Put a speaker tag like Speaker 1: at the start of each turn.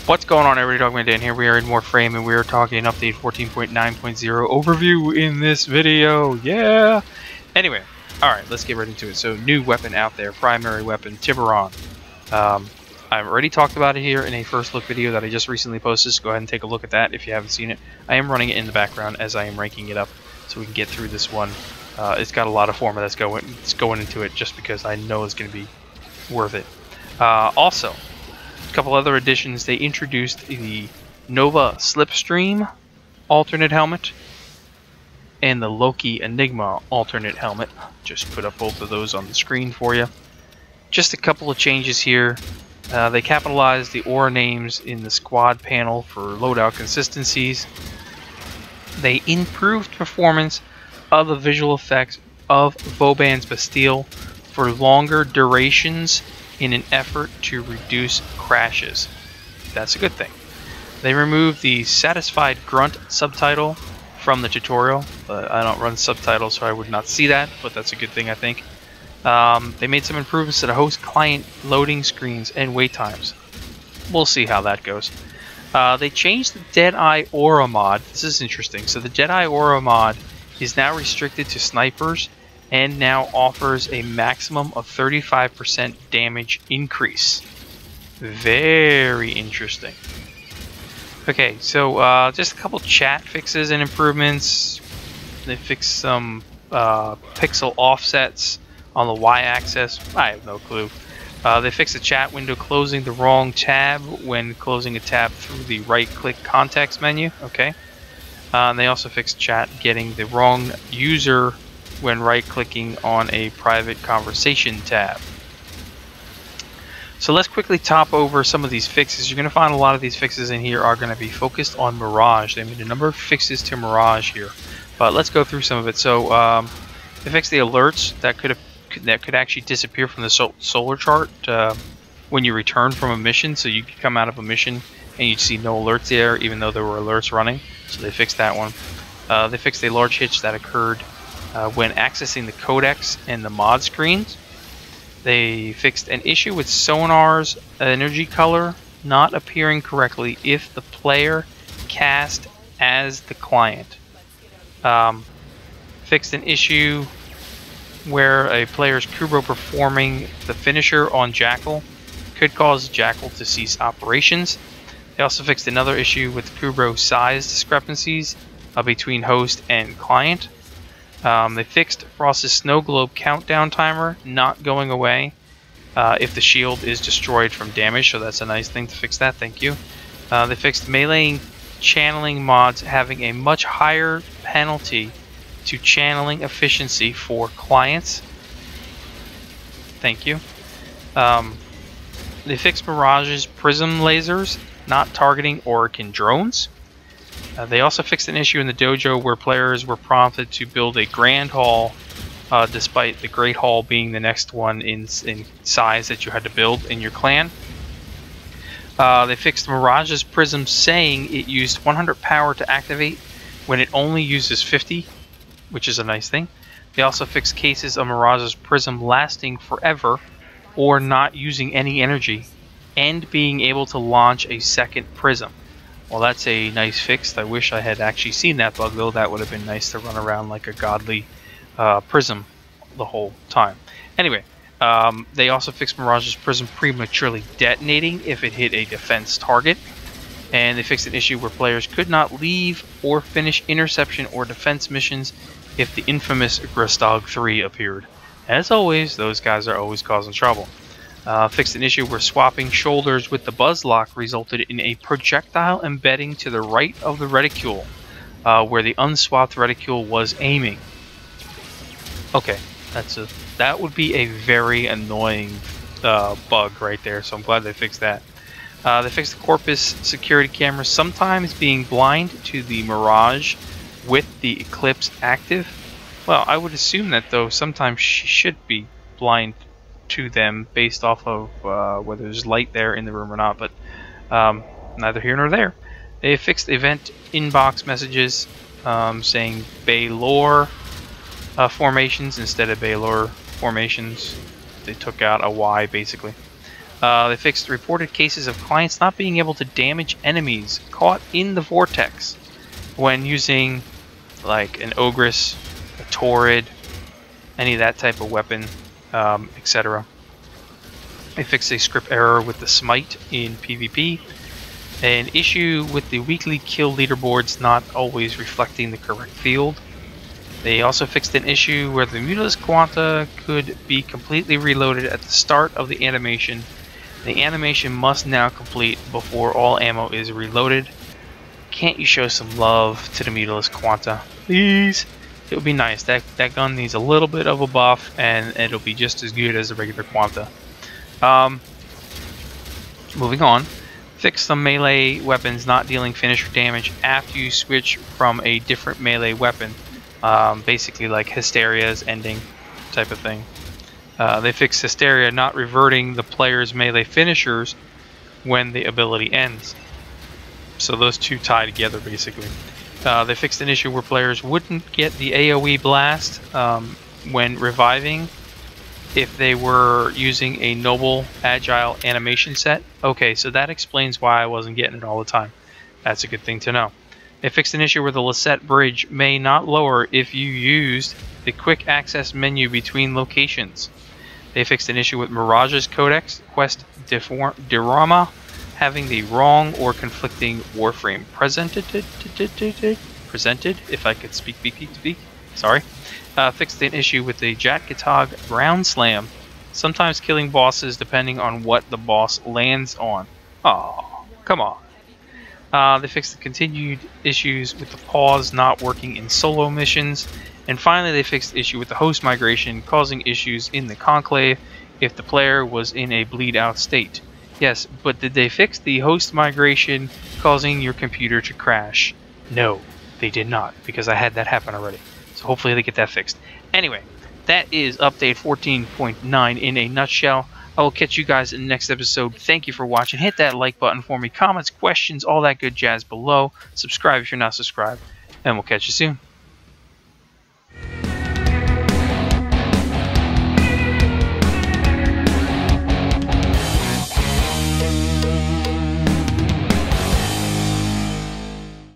Speaker 1: What's going on, everybody? Dogman Dan here. We are in Warframe and we are talking update 14.9.0 overview in this video. Yeah! Anyway, alright, let's get right into it. So, new weapon out there, primary weapon, Tiberon. I've already talked about it here in a first look video that I just recently posted, so go ahead and take a look at that if you haven't seen it. I am running it in the background as I am ranking it up so we can get through this one. It's got a lot of format that's going into it just because I know it's going to be worth it. Also, a couple other additions. They introduced the Nova Slipstream alternate helmet and the Loki Enigma alternate helmet. Just put up both of those on the screen for you. Just a couple of changes here. They capitalized the aura names in the squad panel for loadout consistencies. They improved performance of the visual effects of Vauban's Bastille for longer durations in an effort to reduce crashes. That's a good thing. They removed the Satisfied Grunt subtitle from the tutorial. I don't run subtitles, so I would not see that, but that's a good thing, I think. They made some improvements to the host client loading screens and wait times. We'll see how that goes. They changed the Deadeye Aura mod. This is interesting. So the Deadeye Aura mod is now restricted to snipers and now offers a maximum of 35% damage increase. Very interesting. Okay, so just a couple chat fixes and improvements. They fixed some pixel offsets on the y-axis. I have no clue. They fixed the chat window closing the wrong tab when closing a tab through the right-click context menu. Okay. And they also fixed chat getting the wrong user when right-clicking on a private conversation tab. So let's quickly top over some of these fixes. You're going to find a lot of these fixes in here are going to be focused on Mirage. They made a number of fixes to Mirage here, but let's go through some of it. So they fixed the alerts that could actually disappear from the solar chart when you return from a mission. So you could come out of a mission and you'd see no alerts there, even though there were alerts running. So they fixed that one. They fixed a large hitch that occurred when accessing the codex and the mod screens. They fixed an issue with Sonar's energy color not appearing correctly if the player cast as the client. Fixed an issue where a player's Kubro performing the finisher on Jackal could cause Jackal to cease operations. They also fixed another issue with Kubro size discrepancies between host and client. They fixed Frost's snow globe countdown timer not going away if the shield is destroyed from damage, so that's a nice thing to fix that, thank you. They fixed melee channeling mods having a much higher penalty to channeling efficiency for clients. Thank you. They fixed Mirage's prism lasers not targeting Orokin drones. They also fixed an issue in the dojo where players were prompted to build a Grand Hall despite the Great Hall being the next one in size that you had to build in your clan. They fixed Mirage's prism saying it used 100 power to activate when it only uses 50, which is a nice thing. They also fixed cases of Mirage's prism lasting forever or not using any energy and being able to launch a second prism. Well, that's a nice fix. I wish I had actually seen that bug, though. That would have been nice to run around like a godly prism the whole time. Anyway, they also fixed Mirage's prism prematurely detonating if it hit a defense target. And they fixed an issue where players could not leave or finish interception or defense missions if the infamous Gristog 3 appeared. As always, those guys are always causing trouble. Fixed an issue where swapping shoulders with the Buzzlock resulted in a projectile embedding to the right of the reticule, where the unswapped reticule was aiming. Okay, that would be a very annoying bug right there, so I'm glad they fixed that. They fixed the Corpus security camera sometimes being blind to the Mirage with the Eclipse active. Well, I would assume that, though, sometimes she should be blind to them based off of whether there's light there in the room or not, but neither here nor there. They fixed event inbox messages saying Baylor formations instead of Baylor formations. They took out a Y basically. They fixed reported cases of clients not being able to damage enemies caught in the vortex when using like an Ogress, a Torrid, any of that type of weapon, etc. They fixed a script error with the Smite in PvP, an issue with the weekly kill leaderboards not always reflecting the correct field. They also fixed an issue where the Mutalisk Quanta could be completely reloaded at the start of the animation. The animation must now complete before all ammo is reloaded. Can't you show some love to the Mutalisk Quanta, please? It would be nice. That gun needs a little bit of a buff, and it'll be just as good as the regular Quanta. Moving on. Fix some melee weapons not dealing finisher damage after you switch from a different melee weapon. Basically like Hysteria's ending type of thing. They fixed Hysteria not reverting the player's melee finishers when the ability ends. So those two tie together basically. They fixed an issue where players wouldn't get the AoE blast when reviving if they were using a Noble Agile animation set. Okay, so that explains why I wasn't getting it all the time. That's a good thing to know. They fixed an issue where the Lisette bridge may not lower if you used the quick access menu between locations. They fixed an issue with Mirage's Codex Quest Diorama having the wrong or conflicting Warframe presented, if I could speak. Sorry. Fixed an issue with the Jatkatog Ground Slam, sometimes killing bosses depending on what the boss lands on. Oh, come on. They fixed the continued issues with the pause not working in solo missions. And finally, they fixed the issue with the host migration causing issues in the Conclave if the player was in a bleed out state. Yes, but did they fix the host migration causing your computer to crash? No, they did not, because I had that happen already. So hopefully they get that fixed. Anyway, that is update 14.9 in a nutshell. I will catch you guys in the next episode. Thank you for watching. Hit that like button for me. Comments, questions, all that good jazz below. Subscribe if you're not subscribed. And we'll catch you soon.